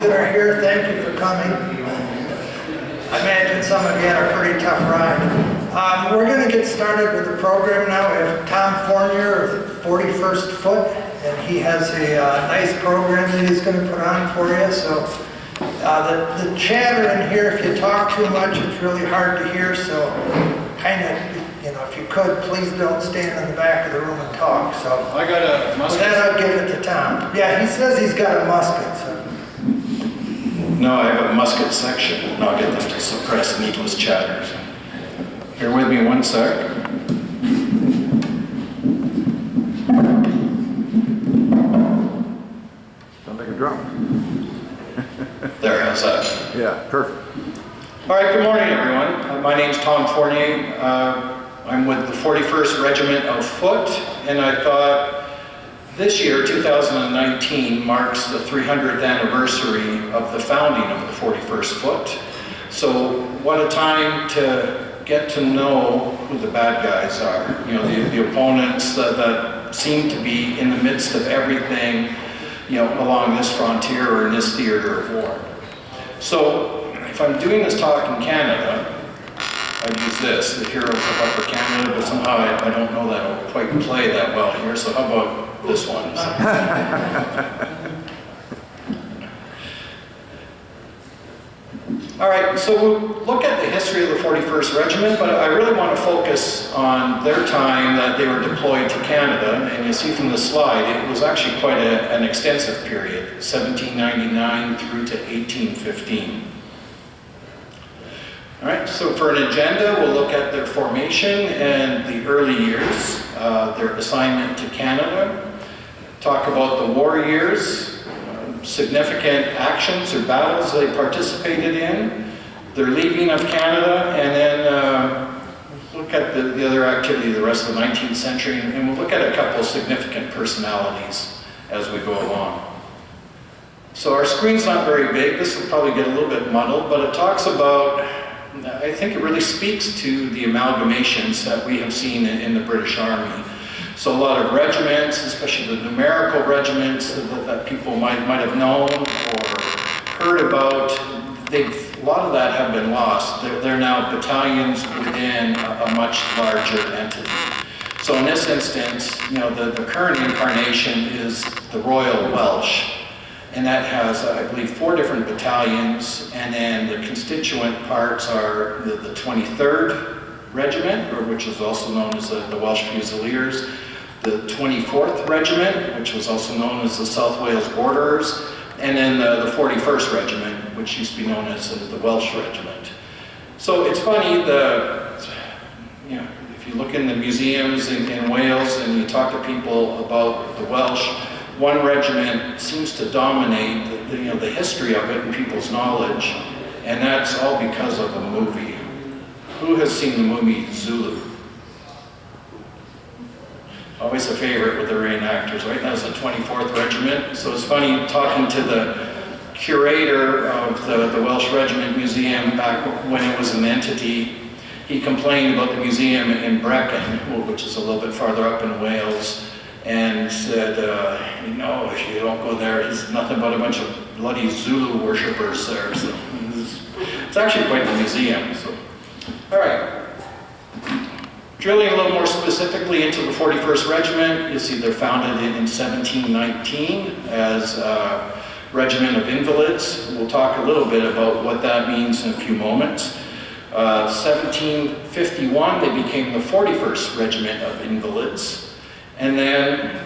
That are here, thank you for coming. I imagine some of you had a pretty tough ride. We're going to get started with the program now. We have Tom Fournier of 41st Foot, and he has a nice program that he's going to put on for you. So the chatter in here, if you talk too much, it's really hard to hear. So kind of, if you could, please don't stand in the back of the room and talk. So I got a musket. Then I'll give it to Tom. Yeah, he says he's got a musket. So. No, I have a musket section, and I'll get them to suppress needless chatter. So. Bear with me one sec. Sounds like a drum. There, how's that? Yeah, perfect. All right, good morning, everyone. My name's Tom Fournier. I'm with the 41st Regiment of Foot, and I thought this year, 2019, marks the 300th anniversary of the founding of the 41st Foot. So what a time to get to know who the bad guys are. The opponents that seem to be in the midst of everything, along this frontier or in this theater of war. So if I'm doing this talk in Canada, I'd use this, the Heroes of Upper Canada, but somehow I don't know that I'll quite play that well here, so how about this one? All right, so we'll look at the history of the 41st Regiment, but I really want to focus on their time that they were deployed to Canada. And you see from the slide, it was actually quite an extensive period, 1799 through to 1815. All right, so for an agenda, we'll look at their formation and the early years, their assignment to Canada, talk about the war years, significant actions or battles they participated in, their leaving of Canada, and then look at the other activity the rest of the 19th century, and we'll look at a couple of significant personalities as we go along. So our screen's not very big, this will probably get a little bit muddled, but it talks about, I think it really speaks to the amalgamations that we have seen in the British Army. So a lot of regiments, especially the numerical regiments that people might have known or heard about, a lot of that have been lost. They're now battalions within a much larger entity. So in this instance, the current incarnation is the Royal Welsh, and that has, I believe, 4 different battalions, and then the constituent parts are the 23rd Regiment, which is also known as the Welsh Fusiliers, the 24th Regiment, which was also known as the South Wales Borderers, and then the 41st Regiment, which used to be known as the Welsh Regiment. So it's funny, if you look in the museums in Wales and you talk to people about the Welsh, one regiment seems to dominate the history of it and people's knowledge, and that's all because of a movie. Who has seen the movie Zulu? Always a favorite with the reenactors, right? That was the 24th Regiment. So it's funny talking to the curator of the Welsh Regiment Museum back when it was an entity. He complained about the museum in Brecon, which is a little bit farther up in Wales, and said, if you don't go there, there's nothing but a bunch of bloody Zulu worshippers there. So it's actually quite the museum. So, all right. Drilling a little more specifically into the 41st Regiment, you see they're founded in 1719 as a Regiment of Invalids. We'll talk a little bit about what that means in a few moments. 1751, they became the 41st Regiment of Invalids. And then,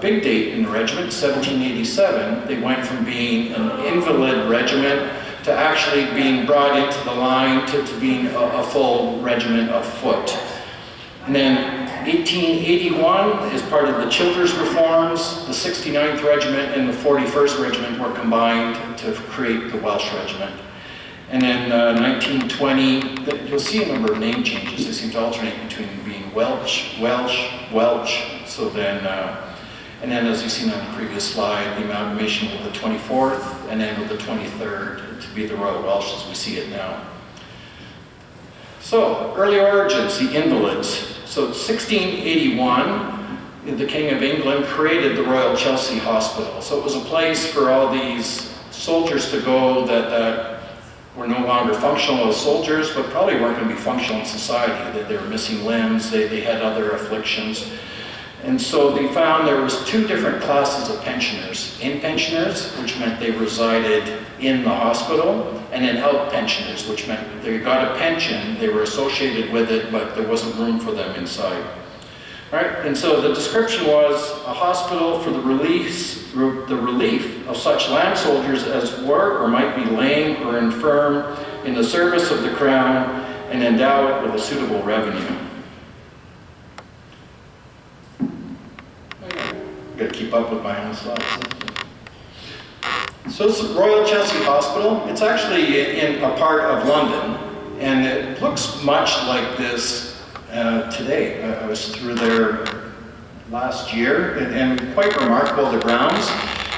big date in the regiment, 1787, they went from being an invalid regiment to actually being brought into the line to being a full regiment of foot. And then 1881, as part of the Childers reforms, the 69th Regiment and the 41st Regiment were combined to create the Welsh Regiment. And then 1920, you'll see a number of name changes. They seem to alternate between being Welsh, Welsh, Welsh. So then, and then as you've seen on the previous slide, the amalgamation with the 24th and then with the 23rd to be the Royal Welsh as we see it now. So, early origins, the Invalids. So 1681, the King of England created the Royal Chelsea Hospital. So it was a place for all these soldiers to go that were no longer functional as soldiers, but probably weren't going to be functional in society, that they were missing limbs, they had other afflictions. And so they found there was two different classes of pensioners. In-pensioners, which meant they resided in the hospital, and then out-pensioners, which meant they got a pension, they were associated with it, but there wasn't room for them inside. Right? And so the description was a hospital for the relief of such land soldiers as were or might be lame or infirm in the service of the Crown, and endow it with a suitable revenue. Got to keep up with my own slides. So this is Royal Chelsea Hospital. It's actually in a part of London, and it looks much like this today. I was through there last year, and quite remarkable, the grounds,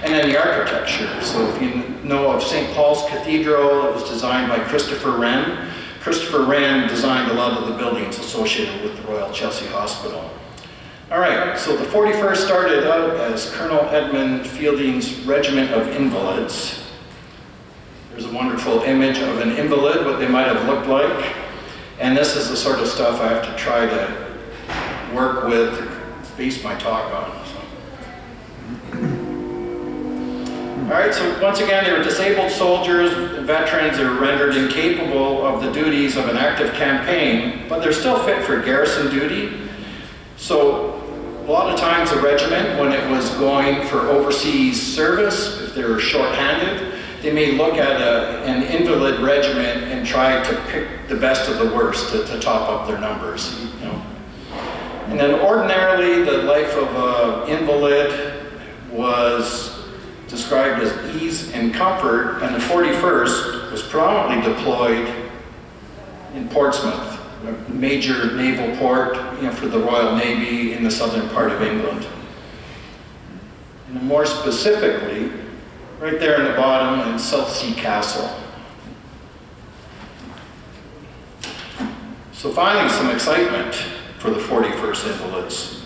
and then the architecture. So if you know of St. Paul's Cathedral, it was designed by Christopher Wren. Christopher Wren designed a lot of the buildings associated with the Royal Chelsea Hospital. All right, so the 41st started out as Colonel Edmund Fielding's Regiment of Invalids. There's a wonderful image of an invalid, what they might have looked like. And this is the sort of stuff I have to try to work with, to base my talk on. All right, so once again, they were disabled soldiers, veterans that were rendered incapable of the duties of an active campaign, but they're still fit for garrison duty. So a lot of times the regiment, when it was going for overseas service, if they were short-handed, they may look at an invalid regiment and try to pick the best of the worst to top up their numbers. You know? And then ordinarily, the life of an invalid was described as ease and comfort, and the 41st was predominantly deployed in Portsmouth, a major naval port, for the Royal Navy in the southern part of England. And more specifically, right there in the bottom in Southsea Castle. So finally, some excitement for the 41st Invalids.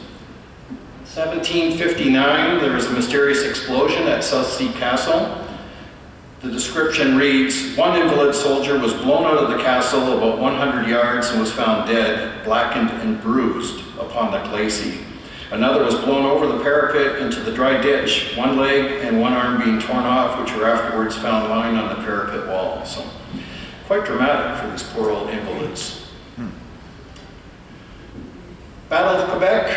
1759, there was a mysterious explosion at Southsea Castle. The description reads, one invalid soldier was blown out of the castle about 100 yards and was found dead, blackened and bruised upon the glacis. Another was blown over the parapet into the dry ditch, one leg and one arm being torn off, which were afterwards found lying on the parapet wall. So, quite dramatic for these poor old invalids. Battle of Quebec,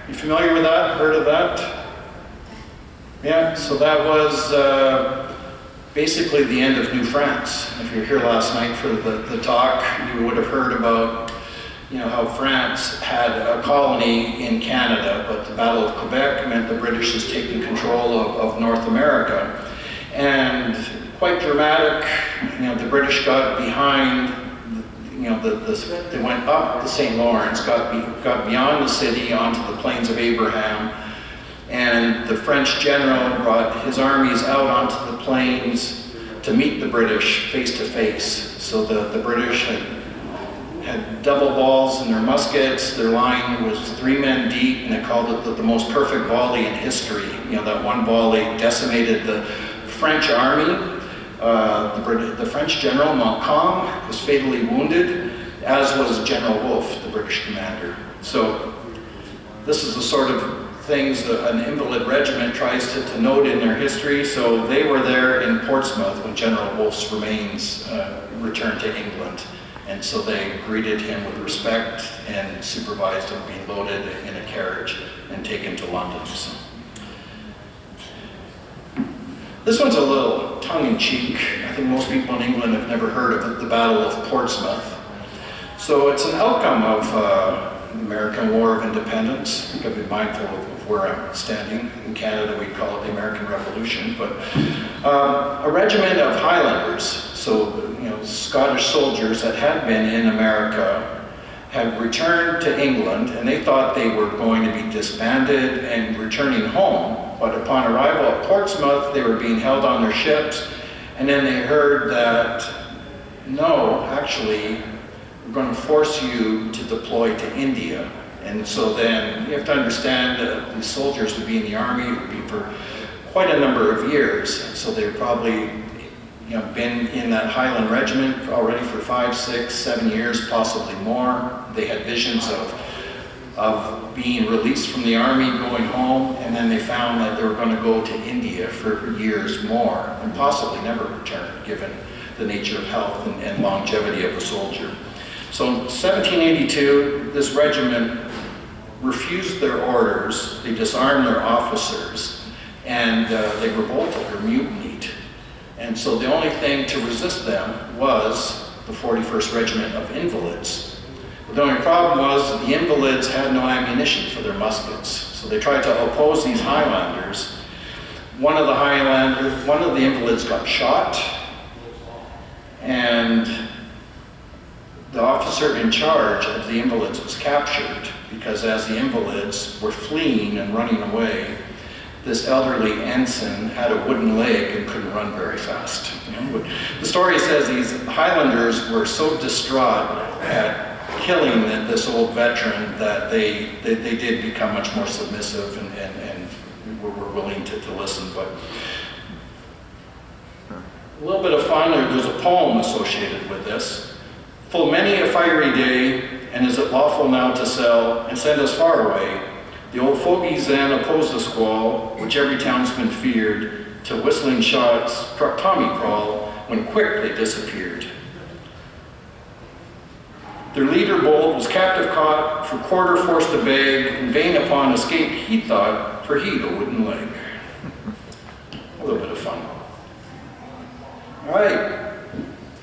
you familiar with that? Heard of that? Yeah, so that was basically the end of New France. If you were here last night for the talk, you would have heard about how France had a colony in Canada, but the Battle of Quebec meant the British was taking control of North America. And quite dramatic, the British got behind, they went up the St. Lawrence, got beyond the city onto the Plains of Abraham, and the French general brought his armies out onto the plains to meet the British face to face. So the British had double balls in their muskets. Their line was 3 men deep, and they called it the most perfect volley in history. That one volley decimated the French army. The French general Montcalm was fatally wounded, as was General Wolfe, the British commander. So this is the sort of things that an invalid regiment tries to note in their history. So they were there in Portsmouth when General Wolfe's remains returned to England. And so they greeted him with respect and supervised him being loaded in a carriage and taken to London. So this one's a little tongue-in-cheek. I think most people in England have never heard of the Battle of Portsmouth. So it's an outcome of the American War of Independence. I've got to be mindful of where I'm standing. In Canada, we call it the American Revolution. But a regiment of Highlanders, so Scottish soldiers that had been in America, had returned to England, and they thought they were going to be disbanded and returning home. But upon arrival at Portsmouth, they were being held on their ships, and then they heard that, no, actually, we're going to force you to deploy to India. And so then you have to understand that these soldiers would be in the army, it would be for quite a number of years. So they've probably been in that Highland Regiment already for 5, 6, 7 years, possibly more. They had visions of being released from the army, going home, and then they found that they were going to go to India for years more and possibly never return, given the nature of health and longevity of the soldier. So in 1782, this regiment refused their orders, they disarmed their officers, and they revolted or mutinied. And so the only thing to resist them was the 41st Regiment of Invalids. But the only problem was the Invalids had no ammunition for their muskets. So they tried to oppose these Highlanders. One of the Invalids got shot, and the officer in charge of the Invalids was captured because as the Invalids were fleeing and running away, this elderly ensign had a wooden leg and couldn't run very fast. The story says these Highlanders were so distraught at killing this old veteran that they did become much more submissive and were willing to listen. But a little bit of fun, there's a poem associated with this. Full many a fiery day, and is it lawful now to sell and send us far away? The old fogies then opposed the squall, which every townsman feared, till whistling shots struck Tommy Crawl, when quick they disappeared. Their leader bold was captive caught, for quarter forced to beg, in vain upon escape he thought, for he'd a wooden leg. A little bit of fun. All right,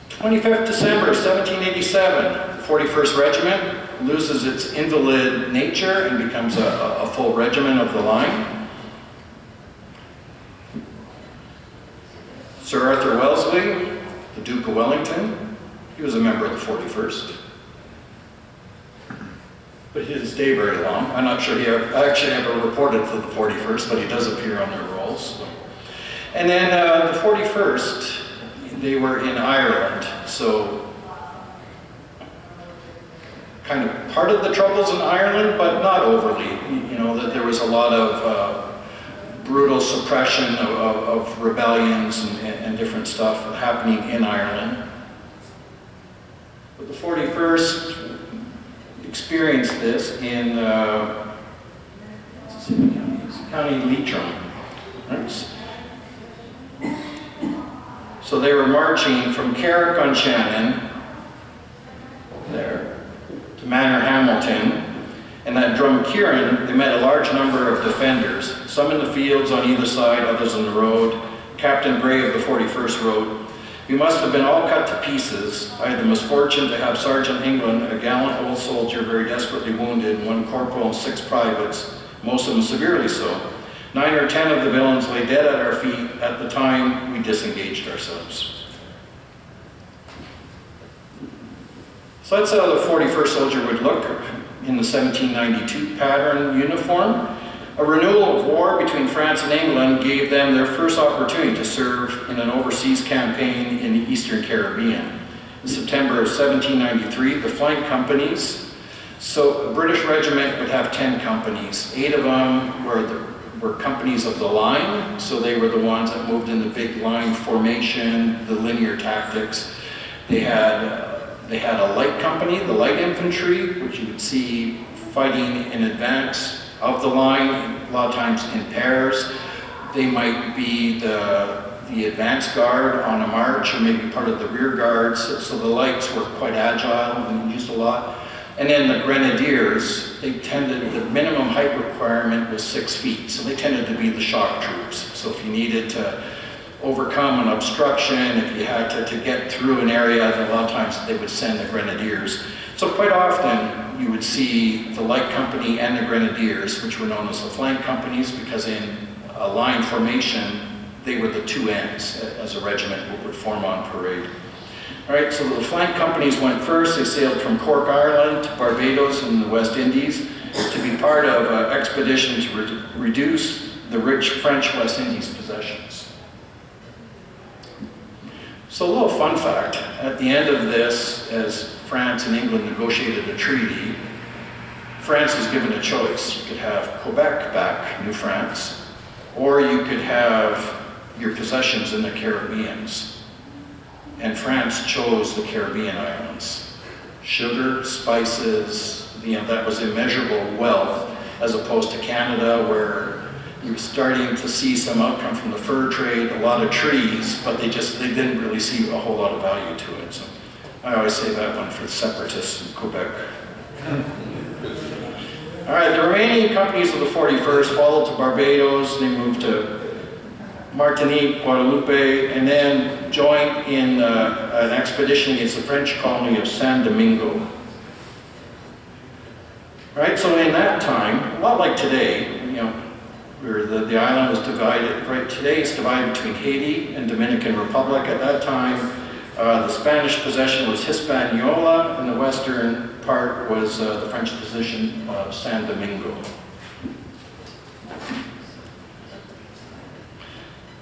25th December 1787, the 41st Regiment loses its invalid nature and becomes a full regiment of the line. Sir Arthur Wellesley, the Duke of Wellington, he was a member of the 41st. But he didn't stay very long. I'm not sure he actually ever reported to the 41st, but he does appear on their rolls. And then the 41st, they were in Ireland, so kind of part of the troubles in Ireland, but not overly. That there was a lot of brutal suppression of rebellions and different stuff happening in Ireland. But the 41st experienced this in County Leitrim. Right? So they were marching from Carrick-on-Shannon, there, to Manor Hamilton, and at Drumkieran, they met a large number of defenders, some in the fields on either side, others on the road. Captain Gray of the 41st wrote, "We must have been all cut to pieces. I had the misfortune to have Sergeant England, a gallant old soldier, very desperately wounded, 1 corporal and 6 privates, most of them severely so. 9 or 10 of the villains lay dead at our feet. At the time, we disengaged ourselves." So that's how the 41st soldier would look in the 1792 pattern uniform. A renewal of war between France and England gave them their first opportunity to serve in an overseas campaign in the Eastern Caribbean. In September of 1793, the flank companies, so a British regiment would have 10 companies. 8 of them were companies of the line, so they were the ones that moved in the big line formation, the linear tactics. They had a light company, the light infantry, which you would see fighting in advance of the line, a lot of times in pairs. They might be the advance guard on a march, or maybe part of the rear guards, so the lights were quite agile and used a lot. And then the grenadiers, the minimum height requirement was 6 feet, so they tended to be the shock troops. So if you needed to overcome an obstruction, if you had to get through an area, a lot of times they would send the grenadiers. So quite often you would see the light company and the grenadiers, which were known as the flank companies, because in a line formation, they were the 2 ends as a regiment would form on parade. All right, so the flank companies went first. They sailed from Cork, Ireland to Barbados in the West Indies to be part of an expedition to reduce the rich French West Indies possessions. So a little fun fact, at the end of this, as France and England negotiated a treaty, France was given a choice. You could have Quebec back, New France, or you could have your possessions in the Caribbean. And France chose the Caribbean islands. Sugar, spices, that was immeasurable wealth, as opposed to Canada, where you were starting to see some outcome from the fur trade, a lot of trees, but they didn't really see a whole lot of value to it. So I always say that one for the separatists in Quebec. All right, the remaining companies of the 41st followed to Barbados. They moved to Martinique, Guadeloupe, and then joined in an expedition against the French colony of San Domingo. Right, so in that time, a lot like today, where the island was divided, right, today it's divided between Haiti and Dominican Republic. At that time, the Spanish possession was Hispaniola, and the western part was the French possession of San Domingo.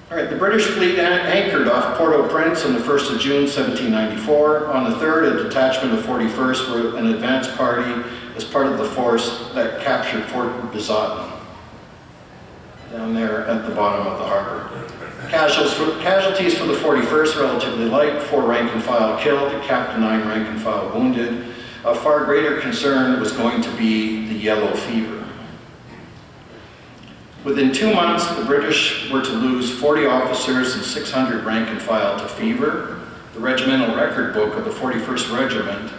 All right, the British fleet anchored off Port-au-Prince on the 1st of June, 1794. On the 3rd, a detachment of 41st were an advance party as part of the force that captured Fort Bizaton, down there at the bottom of the harbor. Casualties for the 41st, relatively light, 4 rank and file killed, a captain, 9 rank and file wounded. A far greater concern was going to be the yellow fever. Within 2 months, the British were to lose 40 officers and 600 rank and file to fever. The regimental record book of the 41st Regiment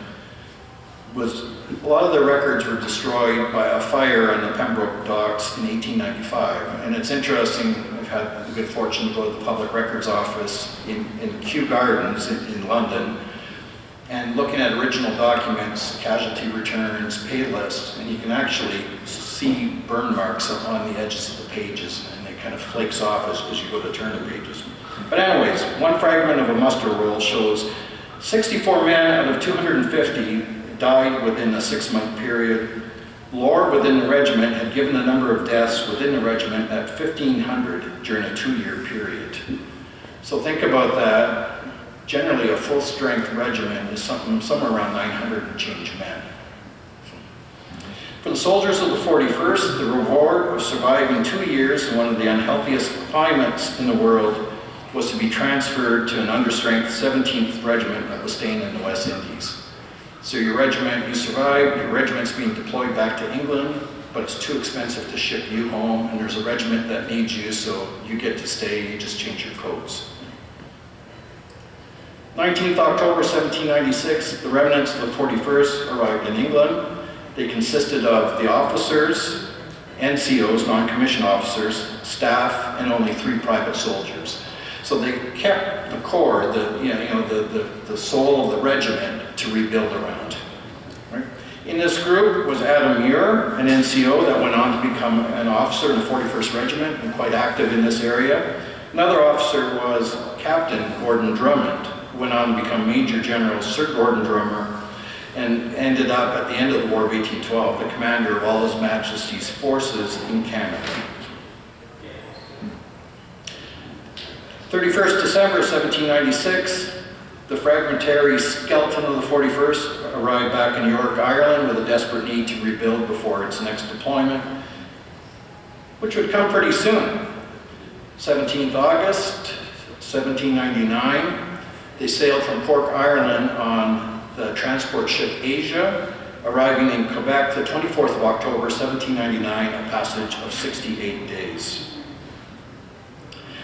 a lot of their records were destroyed by a fire on the Pembroke docks in 1895. And it's interesting, I've had the good fortune to go to the Public Records Office in Kew Gardens in London, and looking at original documents, casualty returns, pay lists, and you can actually see burn marks on the edges of the pages, and it kind of flakes off as you go to turn the pages. But anyways, one fragment of a muster roll shows 64 men out of 250 died within a 6-month period. Lore within the regiment had given the number of deaths within the regiment at 1,500 during a 2-year period. So think about that. Generally, a full-strength regiment is somewhere around 900 and change men. For the soldiers of the 41st, the reward of surviving 2 years in one of the unhealthiest climates in the world was to be transferred to an understrength 17th Regiment that was staying in the West Indies. So your regiment, you survived, your regiment's being deployed back to England, but it's too expensive to ship you home, and there's a regiment that needs you, so you get to stay, you just change your codes. 19th October 1796, the remnants of the 41st arrived in England. They consisted of the officers, NCOs, non-commissioned officers, staff, and only 3 private soldiers. So they kept the core, the soul of the regiment to rebuild around. Right? In this group was Adam Muir, an NCO that went on to become an officer in the 41st Regiment and quite active in this area. Another officer was Captain Gordon Drummond, who went on to become Major General Sir Gordon Drummer and ended up at the end of the War of 1812, the commander of all His Majesty's forces in Canada. 31st December 1796, the fragmentary skeleton of the 41st arrived back in York, Ireland with a desperate need to rebuild before its next deployment, which would come pretty soon. 17th August 1799, they sailed from Cork, Ireland on the transport ship Asia, arriving in Quebec the 24th of October 1799, a passage of 68 days.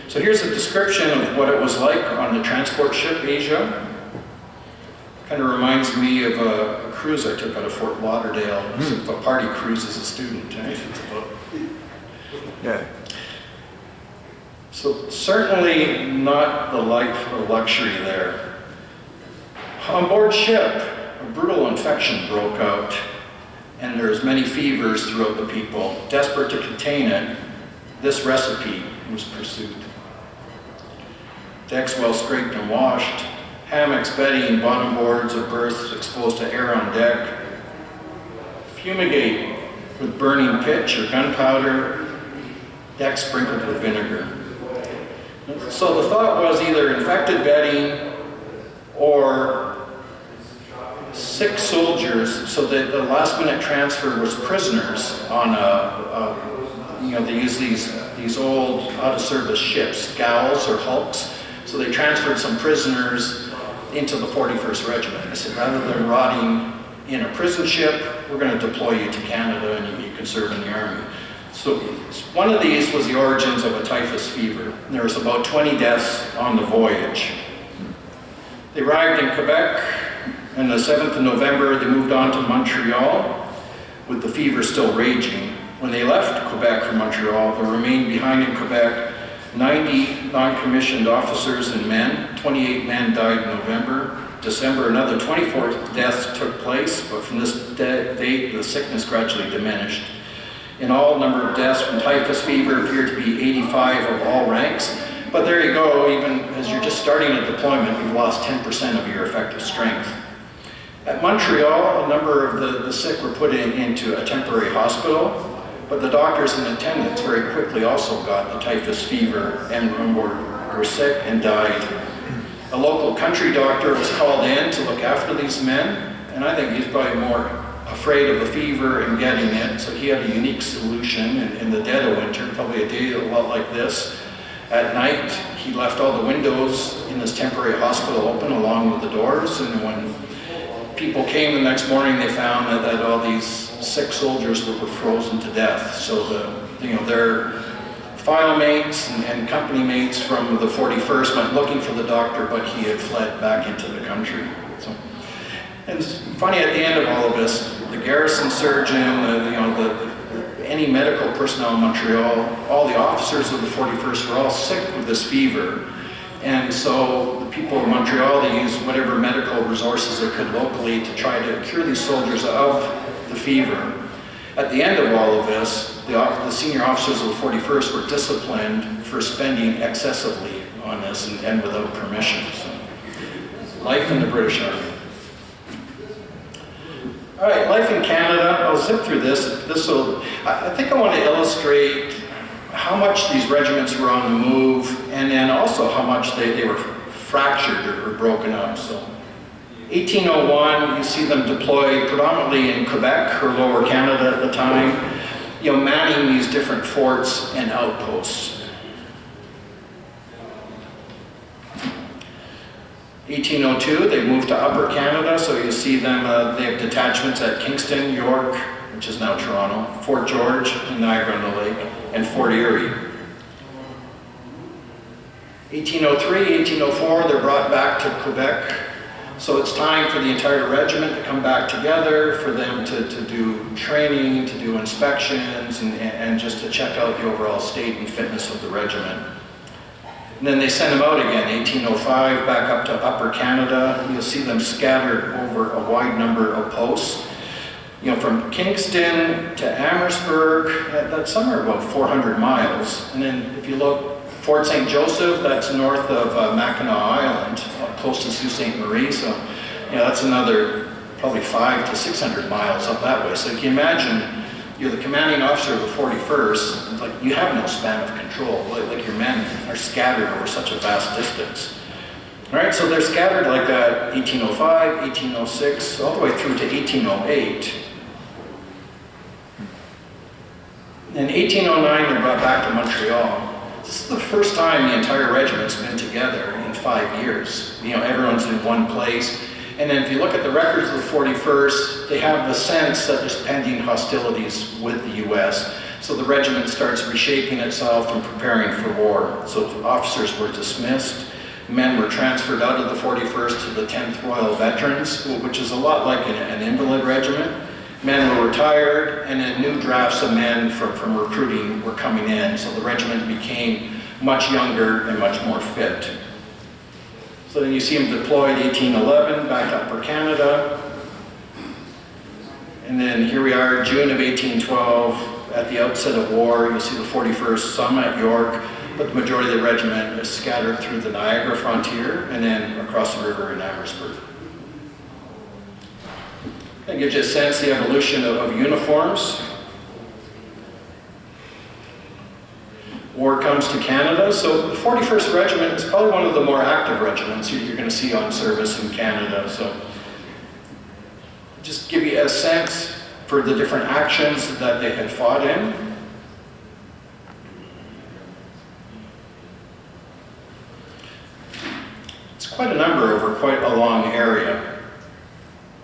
So here's a description of what it was like on the transport ship Asia. Kind of reminds me of a cruise I took out of Fort Lauderdale. It was a party cruise as a student. Right? Yeah. So certainly not the life or luxury there. On board ship, a brutal infection broke out, and there's many fevers throughout the people. Desperate to contain it, this recipe was pursued. Decks well scraped and washed, hammocks, bedding, bottom boards of berths exposed to air on deck. Fumigate with burning pitch or gunpowder, decks sprinkled with vinegar. So the thought was either infected bedding or sick soldiers, so that the last minute transfer was prisoners on They use these old out-of-service ships, gals or hulks. So they transferred some prisoners into the 41st Regiment. They said, rather than rotting in a prison ship, we're going to deploy you to Canada and you can serve in the Army. So one of these was the origins of a typhus fever. There was about 20 deaths on the voyage. They arrived in Quebec, and the 7th of November they moved on to Montreal with the fever still raging. When they left Quebec for Montreal, there remained behind in Quebec 90 non-commissioned officers and men. 28 men died in November. December, another 24 deaths took place, but from this date, the sickness gradually diminished. In all, number of deaths from typhus fever appeared to be 85 of all ranks. But there you go, even as you're just starting a deployment, you've lost 10% of your effective strength. At Montreal, a number of the sick were put into a temporary hospital, but the doctors and attendants very quickly also got the typhus fever and were sick and died. A local country doctor was called in to look after these men, and I think he's probably more afraid of the fever and getting it, so he had a unique solution in the dead of winter, probably a day a lot like this. At night, he left all the windows in this temporary hospital open along with the doors, and when people came the next morning, they found that all these sick soldiers were frozen to death. So their file mates and company mates from the 41st went looking for the doctor, but he had fled back into the country. So, and it's funny, at the end of all of this, the garrison surgeon, any medical personnel in Montreal, all the officers of the 41st were all sick with this fever. And so the people of Montreal, they used whatever medical resources they could locally to try to cure these soldiers of the fever. At the end of all of this, the senior officers of the 41st were disciplined for spending excessively on this and without permission. So, life in the British Army. All right, life in Canada. I'll zip through this. I think I want to illustrate how much these regiments were on the move, and then also how much they were fractured or broken up. So 1801, you see them deployed predominantly in Quebec or Lower Canada at the time, manning these different forts and outposts. 1802, they moved to Upper Canada, so you see them, they have detachments at Kingston, York, which is now Toronto, Fort George in Niagara-on-the-Lake, and Fort Erie. 1803, 1804, they're brought back to Quebec. So it's time for the entire regiment to come back together, for them to do training, to do inspections, and just to check out the overall state and fitness of the regiment. And then they send them out again, 1805, back up to Upper Canada. You'll see them scattered over a wide number of posts. From Kingston to Amherstburg, that's somewhere about 400 miles. And then if you look, Fort St. Joseph, that's north of Mackinac Island, close to Sault Ste. Marie. So, that's another probably 500 to 600 miles up that way. So you can imagine, you're the commanding officer of the 41st, it's like you have no span of control. Like your men are scattered over such a vast distance. All right, so they're scattered like that, 1805, 1806, all the way through to 1808. In 1809, they're brought back to Montreal. This is the first time the entire regiment's been together in 5 years. Everyone's in one place. And then if you look at the records of the 41st, they have the sense that there's pending hostilities with the US. So the regiment starts reshaping itself and preparing for war. So officers were dismissed. Men were transferred out of the 41st to the 10th Royal Veterans, which is a lot like an invalid regiment. Men were retired, and then new drafts of men from recruiting were coming in. So the regiment became much younger and much more fit. So then you see them deployed 1811, back to Upper Canada. And then here we are, June of 1812, at the outset of war. You'll see the 41st, some at York, but the majority of the regiment is scattered through the Niagara frontier and then across the river in Amherstburg. That gives you a sense of the evolution of uniforms. War comes to Canada. So the 41st Regiment is probably one of the more active regiments you're going to see on service in Canada. So just give you a sense for the different actions that they had fought in. quite a number over quite a long area.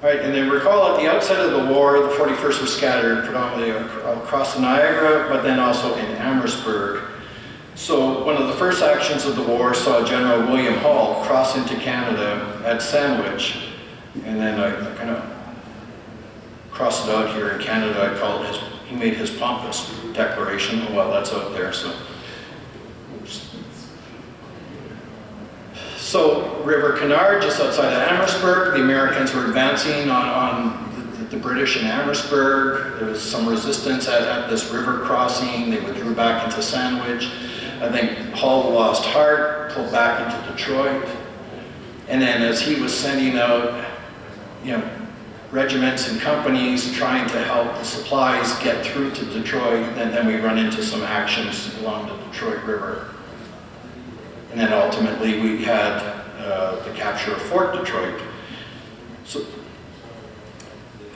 All right, and then recall at the outset of the war, the 41st were scattered predominantly across the Niagara, but then also in Amherstburg. So one of the first actions of the war saw General William Hall cross into Canada at Sandwich, and then I kind of crossed it out here in Canada. I call it he made his pompous declaration. Oh, well, that's out there, so. Oops. So River Canard, just outside of Amherstburg, the Americans were advancing on the British in Amherstburg. There was some resistance at this river crossing. They withdrew back into Sandwich. I think Hull lost heart, pulled back into Detroit. And then as he was sending out, regiments and companies trying to help the supplies get through to Detroit, and then we run into some actions along the Detroit River. And then ultimately we had the capture of Fort Detroit. So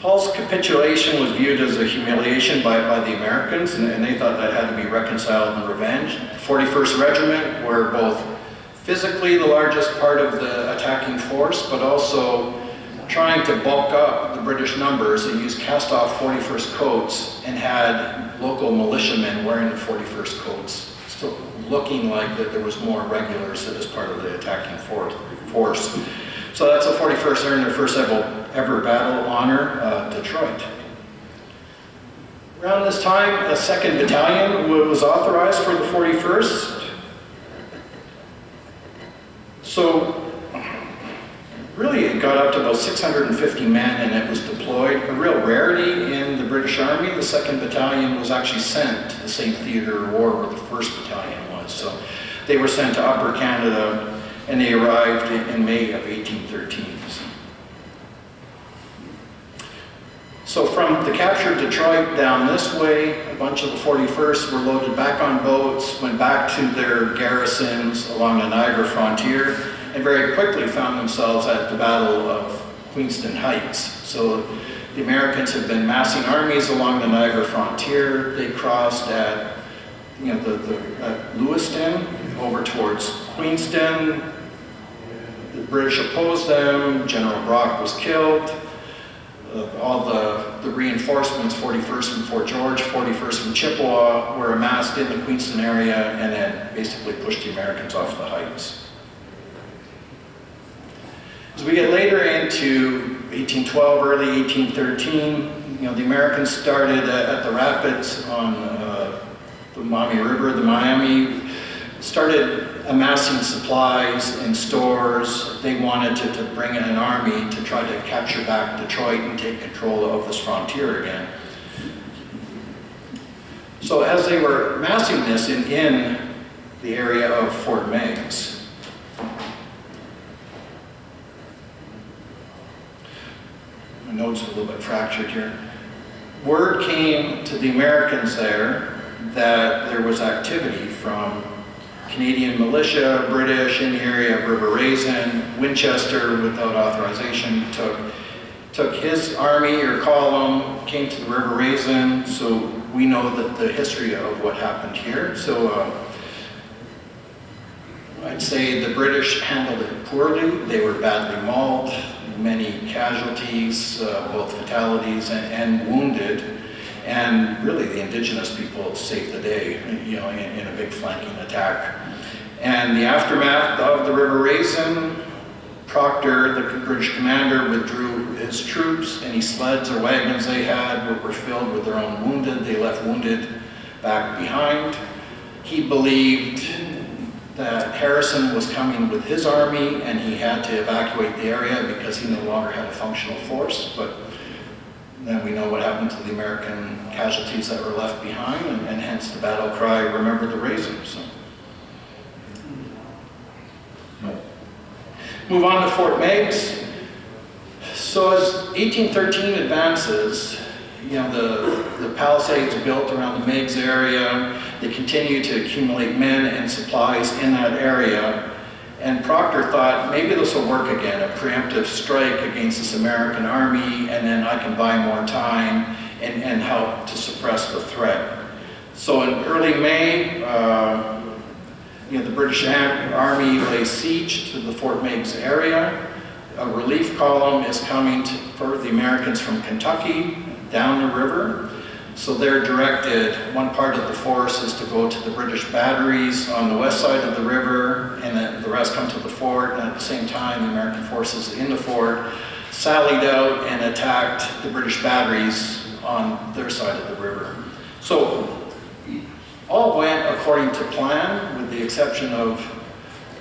Hull's capitulation was viewed as a humiliation by the Americans, and they thought that had to be reconciled in revenge. 41st Regiment were both physically the largest part of the attacking force, but also trying to bulk up the British numbers and use cast-off 41st coats, and had local militiamen wearing the 41st coats, still looking like that there was more regulars as part of the attacking force. So that's the 41st earned their first ever battle honor, Detroit. Around this time, a 2nd Battalion was authorized for the 41st. So really it got up to about 650 men, and it was deployed. A real rarity in the British Army. The 2nd Battalion was actually sent to the same theater of war where the 1st Battalion was. So they were sent to Upper Canada, and they arrived in May of 1813. So from the captured Detroit down this way, a bunch of the 41st were loaded back on boats, went back to their garrisons along the Niagara frontier, and very quickly found themselves at the Battle of Queenston Heights. So the Americans had been massing armies along the Niagara frontier. They crossed at Lewiston over towards Queenston. The British opposed them. General Brock was killed. All the reinforcements, 41st from Fort George, 41st from Chippewa, were amassed in the Queenston area, and then basically pushed the Americans off the heights. As we get later into 1812, early 1813, the Americans started at the rapids on the Maumee River, the Miami, started amassing supplies in stores. They wanted to bring in an army to try to capture back Detroit and take control of this frontier again. So as they were amassing this in the area of Fort Meigs, my notes are a little bit fractured here. Word came to the Americans there that there was activity from Canadian militia, British in the area of River Raison. Winchester, without authorization, took his army or column, came to the River Raison. So we know that the history of what happened here. So I'd say the British handled it poorly. They were badly mauled, many casualties, both fatalities and wounded. And really the indigenous people saved the day, in a big flanking attack. And the aftermath of the River Raison, Proctor, the British commander, withdrew his troops. Any sleds or wagons they had were filled with their own wounded. They left wounded back behind. He believed that Harrison was coming with his army, and he had to evacuate the area because he no longer had a functional force. But then we know what happened to the American casualties that were left behind, and hence the battle cry, "Remember the Raison." So. Move on to Fort Meigs. So as 1813 advances, the palisades built around the Meigs area. They continue to accumulate men and supplies in that area. And Proctor thought, maybe this will work again, a preemptive strike against this American army, and then I can buy more time and help to suppress the threat. So in early May, the British Army lays siege to the Fort Meigs area. A relief column is coming for the Americans from Kentucky down the river. So they're directed, one part of the force is to go to the British batteries on the west side of the river, and then the rest come to the fort. And at the same time, the American forces in the fort sallied out and attacked the British batteries on their side of the river. So all went according to plan, with the exception of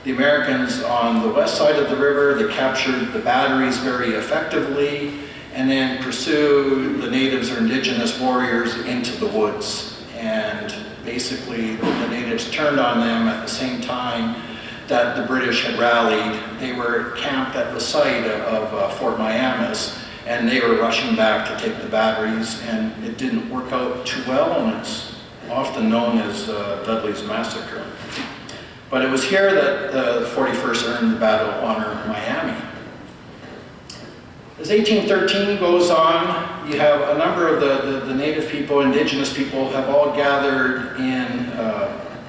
the Americans on the west side of the river. They captured the batteries very effectively, and then pursued the natives or indigenous warriors into the woods. And basically, the natives turned on them at the same time that the British had rallied. They were camped at the site of Fort Miamis, and they were rushing back to take the batteries, and it didn't work out too well, and it's often known as Dudley's Massacre. But it was here that the 41st earned the Battle of Honor Miami. As 1813 goes on, you have a number of the native people, indigenous people, have all gathered in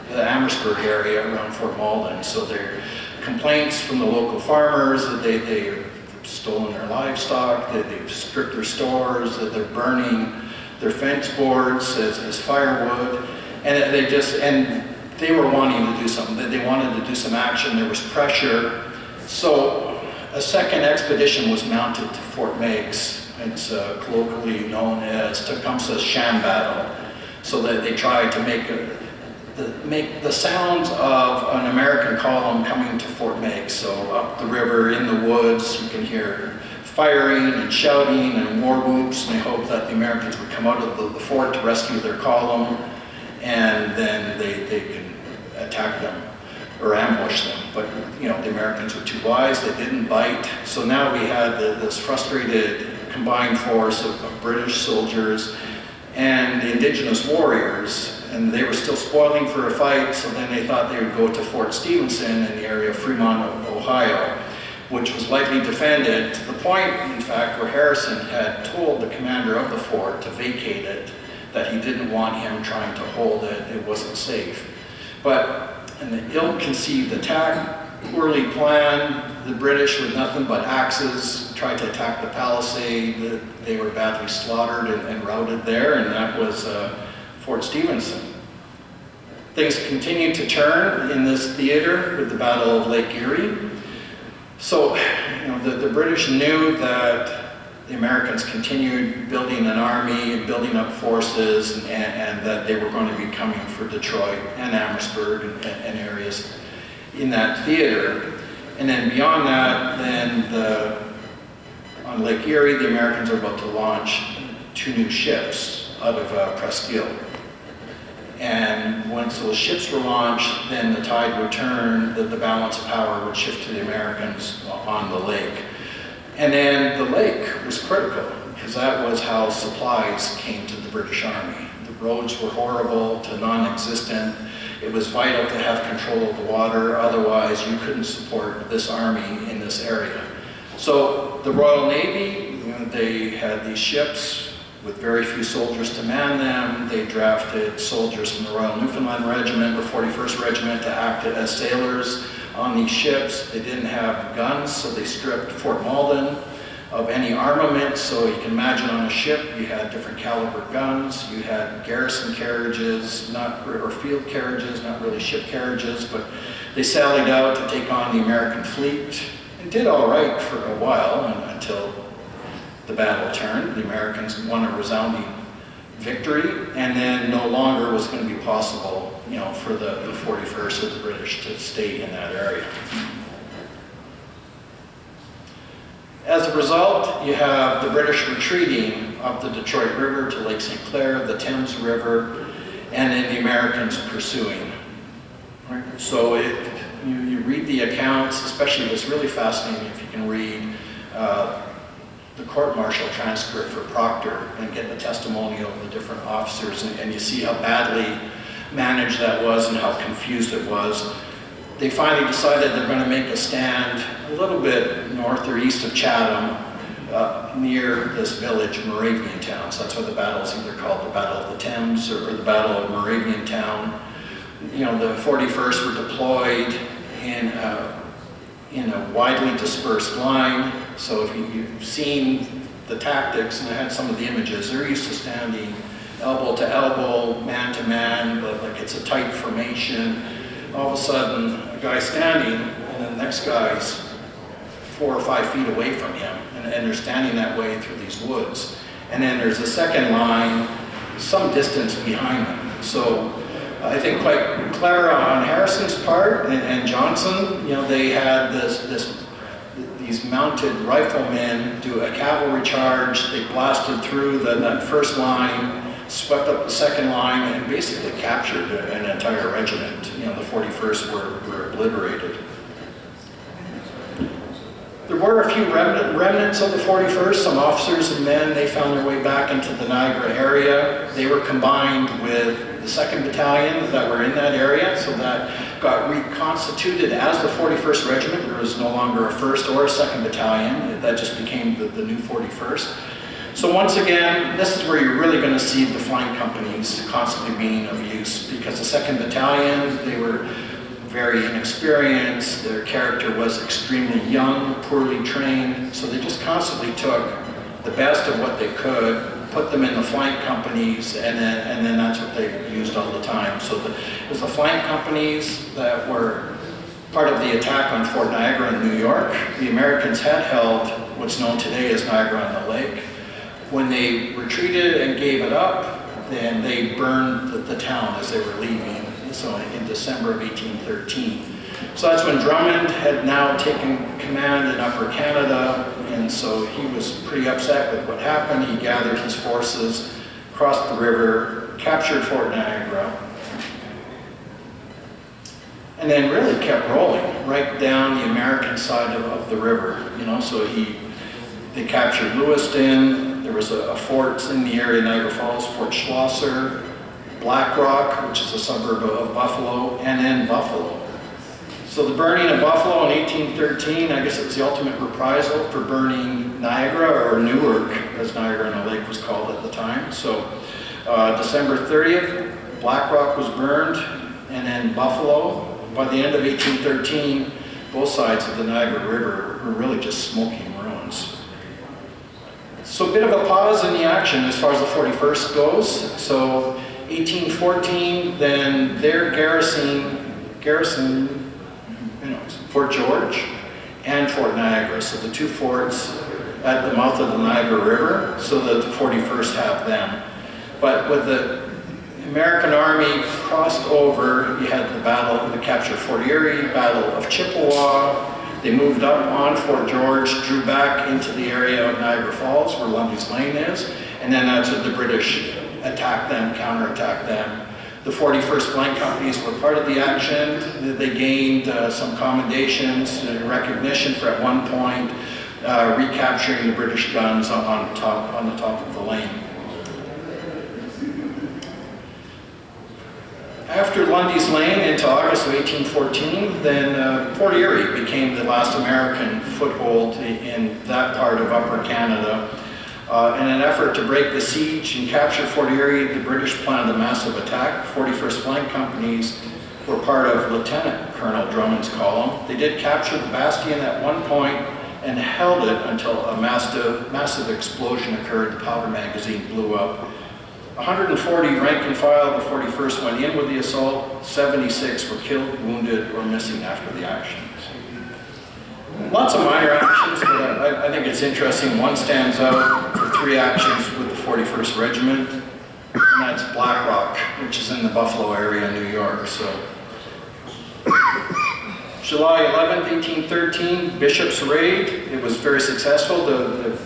the Amherstburg area around Fort Malden. So there are complaints from the local farmers that they've stolen their livestock, that they've stripped their stores, that they're burning their fence boards as firewood, and they were wanting to do something. They wanted to do some action. There was pressure. So a second expedition was mounted to Fort Meigs. It's colloquially known as Tecumseh's Sham Battle. So that they tried to make the sounds of an American column coming to Fort Meigs. So up the river, in the woods, you can hear firing and shouting and war whoops, and they hoped that the Americans would come out of the fort to rescue their column, and then they can attack them or ambush them. But the Americans were too wise, they didn't bite. So now we had this frustrated combined force of British soldiers and the indigenous warriors, and they were still spoiling for a fight. So then they thought they would go to Fort Stevenson in the area of Fremont, Ohio, which was lightly defended, to the point, in fact, where Harrison had told the commander of the fort to vacate it, that he didn't want him trying to hold it, it wasn't safe. But in the ill-conceived attack, poorly planned, the British with nothing but axes tried to attack the palisade. They were badly slaughtered and routed there, and that was Fort Stevenson. Things continued to turn in this theater with the Battle of Lake Erie. So, the British knew that the Americans continued building an army and building up forces, and that they were going to be coming for Detroit and Amherstburg and areas in that theater. And then beyond that, on Lake Erie, the Americans are about to launch 2 new ships out of Presqu'Île. And once those ships were launched, then the tide would turn, the balance of power would shift to the Americans on the lake. And then the lake was critical, because that was how supplies came to the British Army. The roads were horrible to non-existent. It was vital to have control of the water, otherwise you couldn't support this army in this area. So the Royal Navy, they had these ships with very few soldiers to man them. They drafted soldiers from the Royal Newfoundland Regiment or 41st Regiment to act as sailors on these ships. They didn't have guns, so they stripped Fort Malden of any armament. So you can imagine on a ship, you had different caliber guns, you had garrison carriages, or field carriages, not really ship carriages, but they sallied out to take on the American fleet and did all right for a while until the battle turned. The Americans won a resounding victory, and then no longer was going to be possible, for the 41st or the British to stay in that area. As a result, you have the British retreating up the Detroit River to Lake St. Clair, the Thames River, and then the Americans pursuing. Right? So you read the accounts, especially it's really fascinating if you can read the court-martial transcript for Proctor and get the testimonial of the different officers, and you see how badly managed that was and how confused it was. They finally decided they're going to make a stand a little bit north or east of Chatham, near this village, Moraviantown. So that's why the battle is either called the Battle of the Thames or the Battle of Moraviantown, the 41st were deployed in a widely dispersed line. So if you've seen the tactics, and I had some of the images, they're used to standing elbow to elbow, man to man, but like it's a tight formation. All of a sudden, a guy's standing, and the next guy's 4 or 5 feet away from him, and they're standing that way through these woods. And then there's a second line some distance behind them. So I think quite clever on Harrison's part and Johnson, they had these mounted riflemen do a cavalry charge. They blasted through that first line, swept up the second line, and basically captured an entire regiment. The 41st were obliterated. There were a few remnants of the 41st, some officers and men. They found their way back into the Niagara area. They were combined with the 2nd Battalion that were in that area, so that got reconstituted as the 41st Regiment. There was no longer a 1st or a 2nd Battalion. That just became the new 41st. So once again, this is where you're really going to see the flying companies constantly being of use, because the 2nd Battalion, they were very inexperienced, their character was extremely young, poorly trained, so they just constantly took the best of what they could, put them in the flank companies, and then that's what they used all the time. So it was the flank companies that were part of the attack on Fort Niagara in New York. The Americans had held what's known today as Niagara-on-the-Lake. When they retreated and gave it up, then they burned the town as they were leaving. So in December of 1813. So that's when Drummond had now taken command in Upper Canada, and so he was pretty upset with what happened. He gathered his forces, crossed the river, captured Fort Niagara, and then really kept rolling right down the American side of the river. So they captured Lewiston. There was a fort in the area of Niagara Falls, Fort Schlosser, Black Rock, which is a suburb of Buffalo, and then Buffalo. So the burning of Buffalo in 1813, I guess it was the ultimate reprisal for burning Niagara, or Newark, as Niagara-on-the-Lake was called at the time. So December 30th, Black Rock was burned, and then Buffalo. By the end of 1813, both sides of the Niagara River were really just smoking ruins. So a bit of a pause in the action as far as the 41st goes. So 1814, then their garrison, Fort George and Fort Niagara. So the two forts at the mouth of the Niagara River, so that the 41st have them. But with the American Army crossed over, you had the capture of Fournier, Battle of Chippewa. They moved up on Fort George, drew back into the area of Niagara Falls, where Lundy's Lane is, and then that's when the British attacked them, counterattacked them. The 41st Flank Companies were part of the action. They gained some commendations and recognition for, at one point, recapturing the British guns on the top of the lane. After Lundy's Lane into August of 1814, then Fort Erie became the last American foothold in that part of Upper Canada. In an effort to break the siege and capture Fort Erie, the British planned a massive attack. 41st Flank Companies were part of Lieutenant Colonel Drummond's column. They did capture the bastion at one point and held it until a massive explosion occurred. The powder magazine blew up. 140 rank and file of the 41st went in with the assault. 76 were killed, wounded, or missing after the action. Lots of minor actions, but I think it's interesting. One stands out for 3 actions with the 41st Regiment, and that's Black Rock, which is in the Buffalo area in New York. So, July 11th, 1813, Bishop's Raid. It was very successful. The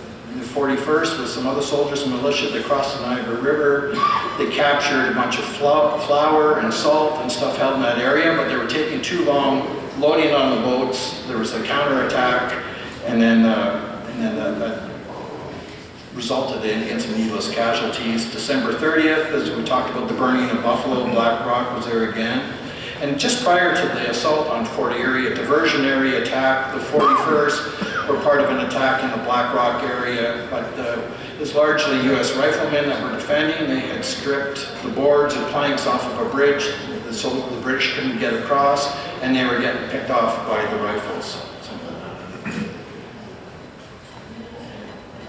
41st with some other soldiers and militia, they crossed the Niagara River. They captured a bunch of flour and salt and stuff held in that area, but they were taking too long loading on the boats. There was a counterattack, and then that resulted in some needless casualties. December 30th, as we talked about the burning of Buffalo, Black Rock was there again. And just prior to the assault on Fort Erie, a diversionary attack, the 41st were part of an attack in the Black Rock area, but it was largely U.S. riflemen that were defending. They had stripped the boards and planks off of a bridge so the British couldn't get across, and they were getting picked off by the rifles.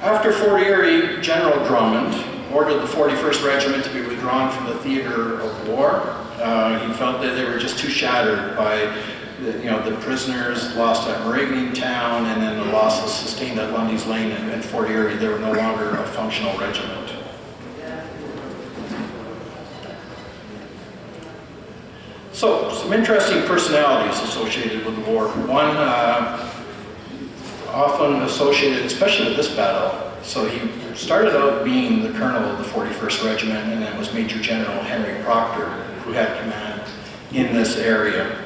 After Fort Erie, General Drummond ordered the 41st Regiment to be withdrawn from the theater of war. He felt that they were just too shattered by the prisoners lost at Moravian Town, and then the losses sustained at Lundy's Lane and Fort Erie. They were no longer a functional regiment. So, some interesting personalities associated with the war. One, often associated, especially with this battle. So he started out being the colonel of the 41st Regiment, and then was Major General Henry Proctor, who had command in this area.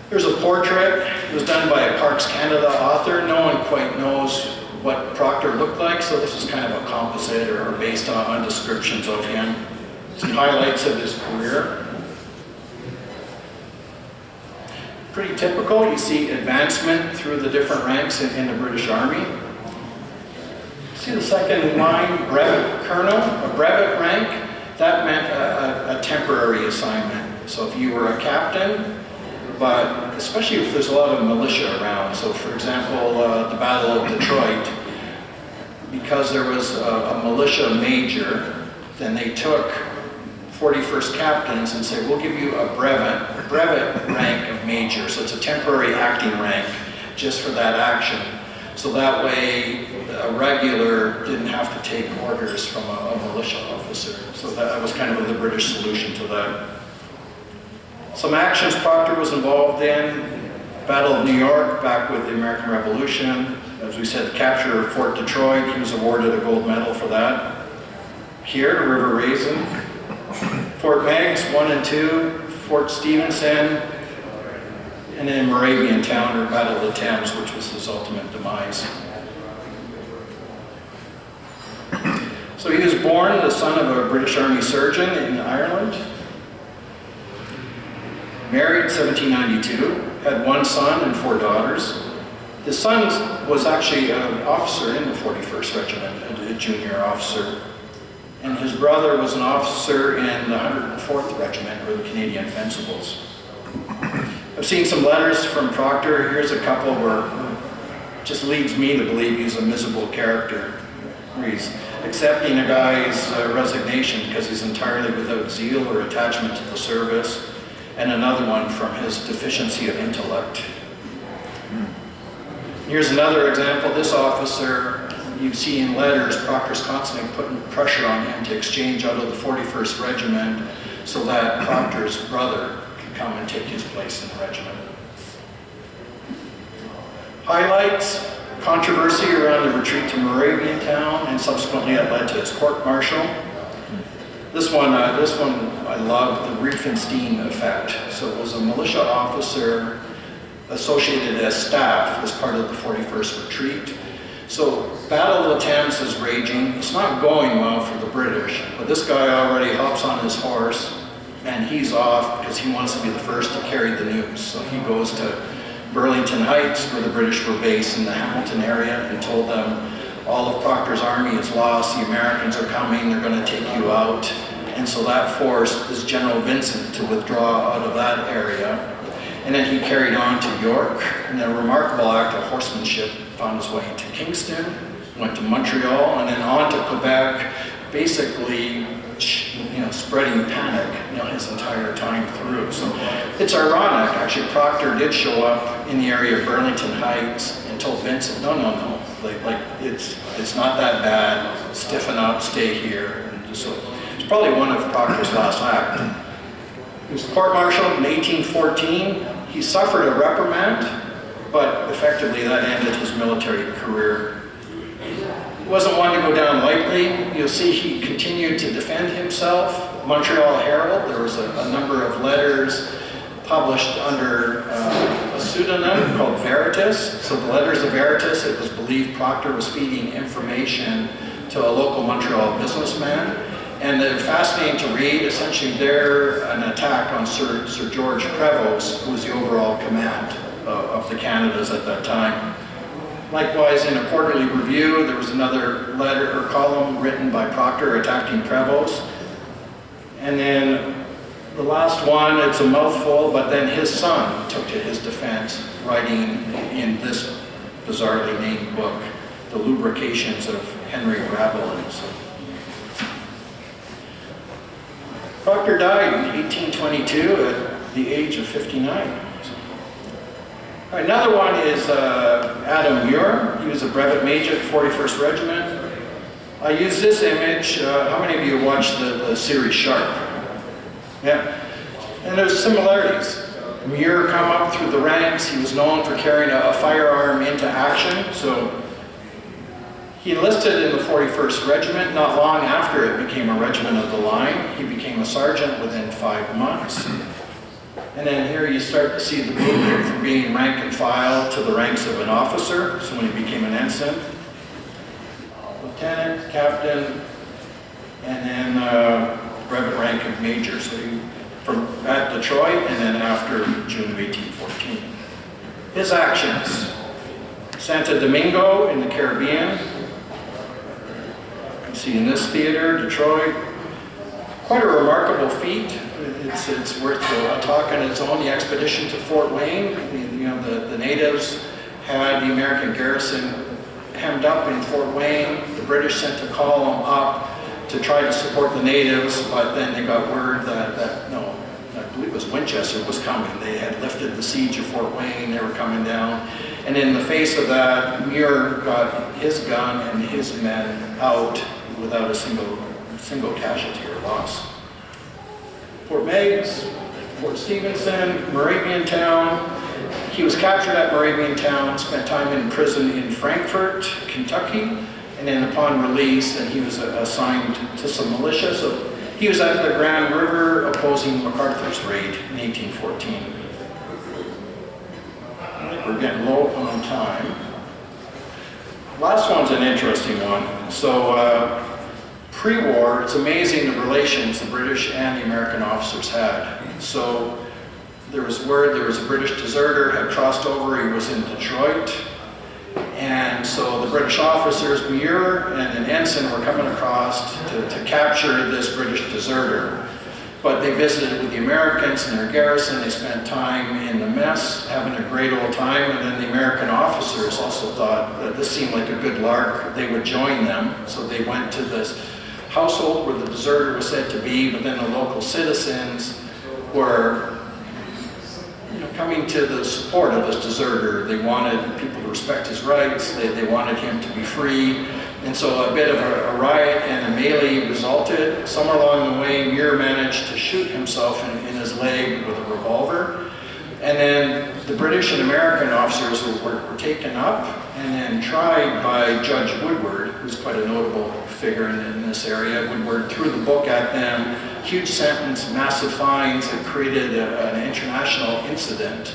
Here's a portrait. It was done by a Parks Canada author. No one quite knows what Proctor looked like, so this is kind of a composite or based on descriptions of him. Some highlights of his career. Pretty typical. You see advancement through the different ranks in the British Army. See the second line, brevet colonel, a brevet rank. That meant a temporary assignment. So if you were a captain, but especially if there's a lot of militia around. So for example, the Battle of Detroit, because there was a militia major, then they took 41st captains and say, we'll give you a brevet rank of major. So it's a temporary acting rank just for that action. So that way a regular didn't have to take orders from a militia officer. So that was kind of the British solution to that. Some actions Proctor was involved in. Battle of New York, back with the American Revolution. As we said, the capture of Fort Detroit, he was awarded a gold medal for that. Here, River Raison. Fort Meigs, 1 and 2, Fort Stevenson, and then Moravian Town, or Battle of the Thames, which was his ultimate demise. So he was born the son of a British Army surgeon in Ireland. Married 1792, had 1 son and 4 daughters. His son was actually an officer in the 41st Regiment, a junior officer. And his brother was an officer in the 104th Regiment, or the Canadian Fencibles. I've seen some letters from Proctor. Here's a couple where it just leads me to believe he's a miserable character. Where he's accepting a guy's resignation because he's entirely without zeal or attachment to the service. And another one from his deficiency of intellect. Here's another example. This officer, you see in letters, Proctor's constantly putting pressure on him to exchange out of the 41st Regiment so that Proctor's brother could come and take his place in the regiment. Highlights: controversy around the retreat to Moravian Town, and subsequently it led to his court-martial. This one I love, the Riefenstein effect. So it was a militia officer associated as staff as part of the 41st retreat. So Battle of the Thames is raging. It's not going well for the British, but this guy already hops on his horse and he's off because he wants to be the first to carry the news. So he goes to Burlington Heights, where the British were based in the Hamilton area, and told them all of Proctor's army is lost, the Americans are coming, they're going to take you out. And so that forced this General Vincent to withdraw out of that area. And then he carried on to York, and a remarkable act of horsemanship found his way into Kingston, went to Montreal, and then on to Quebec, basically spreading panic his entire time through. So it's ironic, actually. Proctor did show up in the area of Burlington Heights and told Vincent, no, it's not that bad, stiffen up, stay here. And so it's probably one of Proctor's last acts. He was court-martialed in 1814. He suffered a reprimand, but effectively that ended his military career. He wasn't one to go down lightly. You'll see he continued to defend himself. Montreal Herald, there was a number of letters published under a pseudonym called Veritas. So the letters of Veritas, it was believed Proctor was feeding information to a local Montreal businessman. And they're fascinating to read. Essentially, they're an attack on Sir George Prevost, who was the overall command of the Canadas at that time. Likewise, in a quarterly review, there was another letter or column written by Proctor attacking Prevost. And then the last one, it's a mouthful, but then his son took to his defense, writing in this bizarrely named book, The Lubrications of Henry Rabelais. Proctor died in 1822 at the age of 59. Another one is Adam Muir. He was a brevet major at 41st Regiment. I use this image. How many of you watched the series Sharp? Yeah. And there's similarities. Muir come up through the ranks. He was known for carrying a firearm into action. So he enlisted in the 41st Regiment. Not long after it became a regiment of the line. He became a sergeant within 5 months. And then here you start to see the movement from being rank and file to the ranks of an officer. So when he became an ensign, lieutenant, captain, and then brevet rank of major. So he, from at Detroit, and then after June of 1814. His actions: Santo Domingo in the Caribbean. You can see in this theater, Detroit. Quite a remarkable feat. It's worth a talk on its own. The expedition to Fort Wayne. The natives had the American garrison hemmed up in Fort Wayne. The British sent a column up to try to support the natives, but then they got word that no, I believe it was Winchester was coming. They had lifted the siege of Fort Wayne. They were coming down, and in the face of that, Muir got his gun and his men out without a single casualty or loss. Fort Meigs, Fort Stevenson, Moravian Town. He was captured at Moravian Town, spent time in prison in Frankfort, Kentucky, and then upon release, then he was assigned to some militia. So he was at the Grand River opposing MacArthur's raid in 1814. I think we're getting low on time. Last one's an interesting one. So pre-war, it's amazing the relations the British and the American officers had. So there was word there was a British deserter had crossed over. He was in Detroit. And so the British officers, Muir and an ensign, were coming across to capture this British deserter. But they visited with the Americans in their garrison. They spent time in the mess, having a great old time. And then the American officers also thought that this seemed like a good lark. They would join them. So they went to this household where the deserter was said to be, but then the local citizens were coming to the support of this deserter. They wanted people to respect his rights. They wanted him to be free. And so a bit of a riot and a melee resulted. Somewhere along the way, Muir managed to shoot himself in his leg with a revolver. And then the British and American officers were taken up and then tried by Judge Woodward, who's quite a notable figure in this area. Woodward threw the book at them, huge sentence, massive fines. It created an international incident.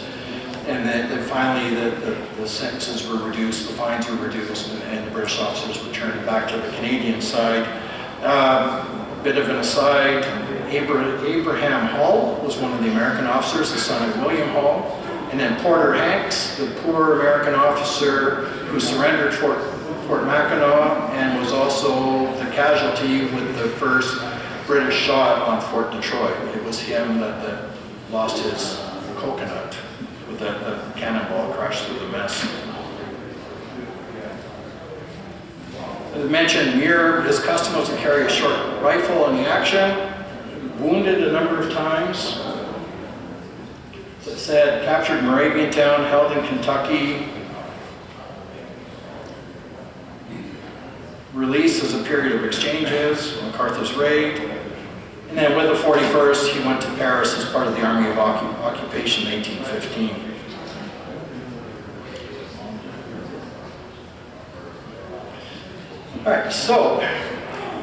And then finally the sentences were reduced, the fines were reduced, and the British officers returned back to the Canadian side. Bit of an aside, Abraham Hall was one of the American officers, the son of William Hall. And then Porter Hanks, the poor American officer who surrendered Fort Mackinac and was also the casualty with the first British shot on Fort Detroit. It was him that lost his coconut with that cannonball crashed through the mess. As I mentioned, Muir, his custom was to carry a short rifle in the action, wounded a number of times. As I said, captured Moravian Town, held in Kentucky. Released as a period of exchanges, MacArthur's raid. And then with the 41st, he went to Paris as part of the Army of Occupation in 1815. All right, so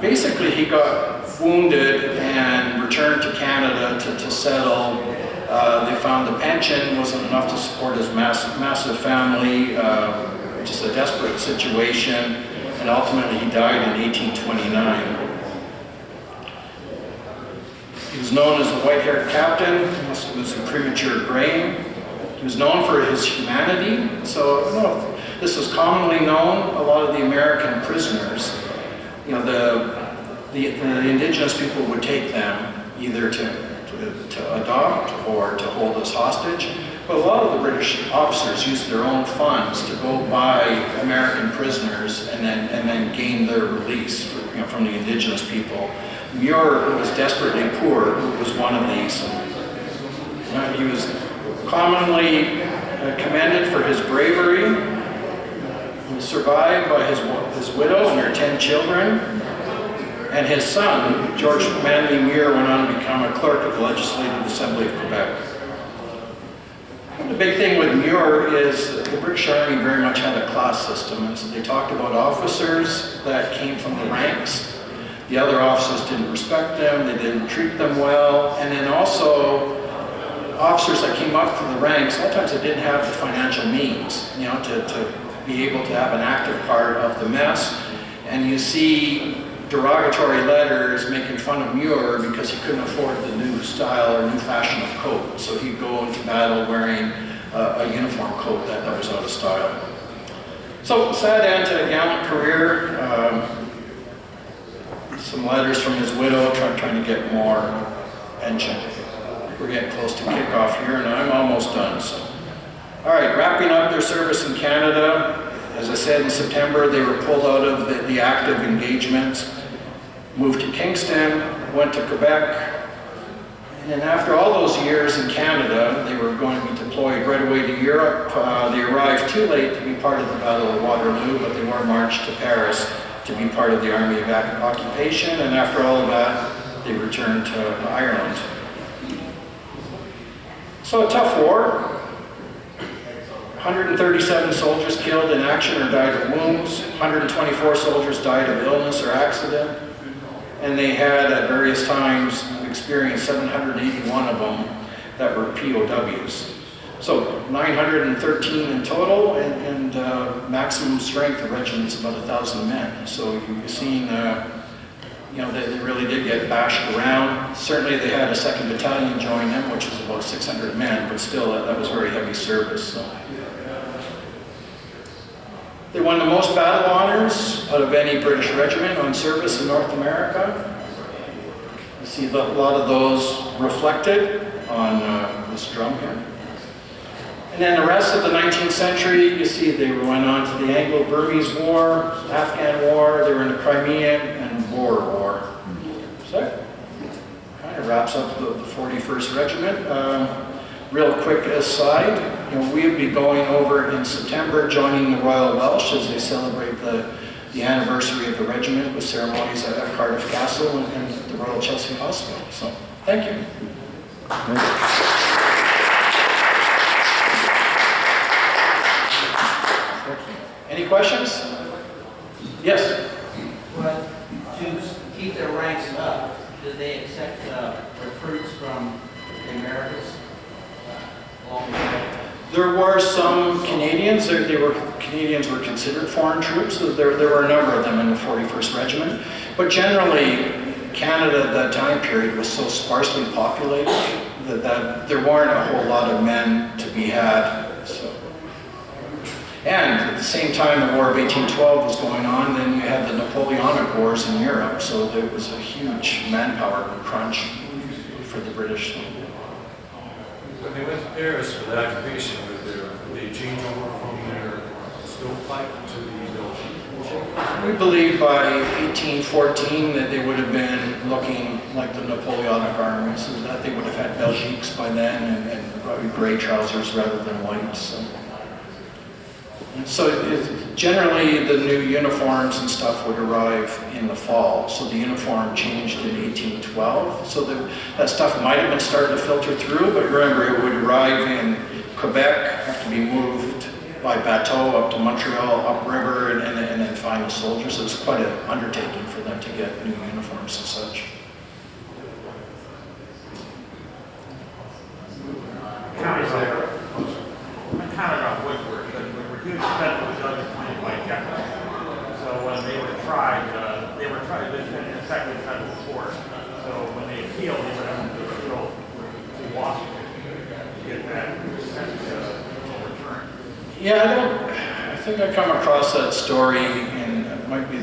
basically he got wounded and returned to Canada to settle. They found the pension wasn't enough to support his massive family, just a desperate situation, and ultimately he died in 1829. He was known as the white-haired captain. It was a premature graying. He was known for his humanity. So I don't know if this was commonly known. A lot of the American prisoners, the indigenous people would take them, either to adopt or to hold as hostage. But a lot of the British officers used their own funds to go buy American prisoners and then gain their release from the indigenous people. Muir, who was desperately poor, was one of these. He was commonly commended for his bravery. He was survived by his widow and her 10 children. And his son, George Manly Muir, went on to become a clerk of the Legislative Assembly of Quebec. The big thing with Muir is the British Army very much had a class system, and so they talked about officers that came from the ranks. The other officers didn't respect them, they didn't treat them well, and then also officers that came up through the ranks, a lot of times they didn't have the financial means, to be able to have an active part of the mess. And you see derogatory letters making fun of Muir because he couldn't afford the new style or new fashion of coat. So he'd go into battle wearing a uniform coat that was out of style. So sad end to a gallant career. Some letters from his widow trying to get more pension. We're getting close to kickoff here and I'm almost done. So. All right, wrapping up their service in Canada. As I said, in September, they were pulled out of the active engagement, moved to Kingston, went to Quebec, and after all those years in Canada, they were going to be deployed right away to Europe. They arrived too late to be part of the Battle of Waterloo, but they were marched to Paris to be part of the Army of Occupation, and after all of that, they returned to Ireland. So a tough war. 137 soldiers killed in action or died of wounds. 124 soldiers died of illness or accident. And they had, at various times, experienced 781 of them that were POWs. So 913 in total, and maximum strength of regiments about 1,000 men. So you're seeing, they really did get bashed around. Certainly they had a 2nd Battalion join them, which was about 600 men, but still that was very heavy service. So. They won the most battle honors out of any British regiment on service in North America. You see a lot of those reflected on this drum here. And then the rest of the 19th century, you see they went on to the Anglo-Burmese War, Afghan War, they were in the Crimean and Boer War. So that kind of wraps up the 41st Regiment. Real quick aside, we will be going over in September, joining the Royal Welsh as they celebrate the anniversary of the regiment with ceremonies at Cardiff Castle and the Royal Chelsea Hospital. So, thank you. Any questions? Yes? Well, to keep their ranks up, did they accept recruits from the Americas? There were some Canadians. Canadians were considered foreign troops. So there were a number of them in the 41st Regiment. But generally, Canada at that time period was so sparsely populated that there weren't a whole lot of men to be had. So. And at the same time the War of 1812 was going on, then you had the Napoleonic Wars in Europe. So there was a huge manpower crunch for the British. When they went to Paris for the occupation, they changed over from their stovepipe to the Belgian? We believe by 1814 that they would have been looking like the Napoleonic armies, and that they would have had Belgiques by then and probably gray trousers rather than white. So generally the new uniforms and stuff would arrive in the fall. So the uniform changed in 1812. So that stuff might have been starting to filter through, but remember it would arrive in Quebec, have to be moved by bateau up to Montreal, upriver, and then find the soldiers. So it's quite an undertaking for them to get new uniforms and such. Canada woodwork, but we were huge federal judges playing by Jekyll. So when they were tried in a second federal court. So when they appealed, they would have to appeal to Washington to get that sentence overturned. Yeah, I think I come across that story, and it might be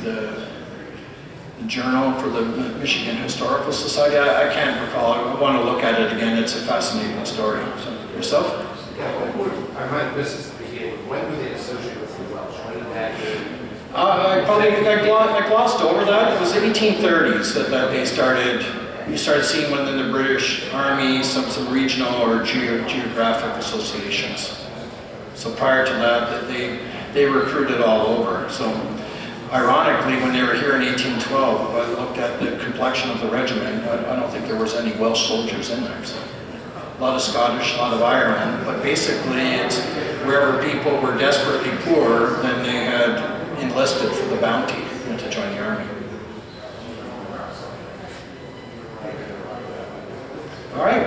journal for the Michigan Historical Society. I can't recall. I want to look at it again. It's a fascinating story. So, yourself? Yeah, I might miss this at the beginning. When were they associated with the Welsh? When did that I glossed over that. It was the 1830s that they started. You started seeing within the British Army some regional or geographic associations. So prior to that, they recruited all over. So ironically, when they were here in 1812, if I looked at the complexion of the regiment, I don't think there was any Welsh soldiers in there. So a lot of Scottish, a lot of Ireland, but basically it's wherever people were desperately poor, then they had enlisted for the bounty to join the army. All right.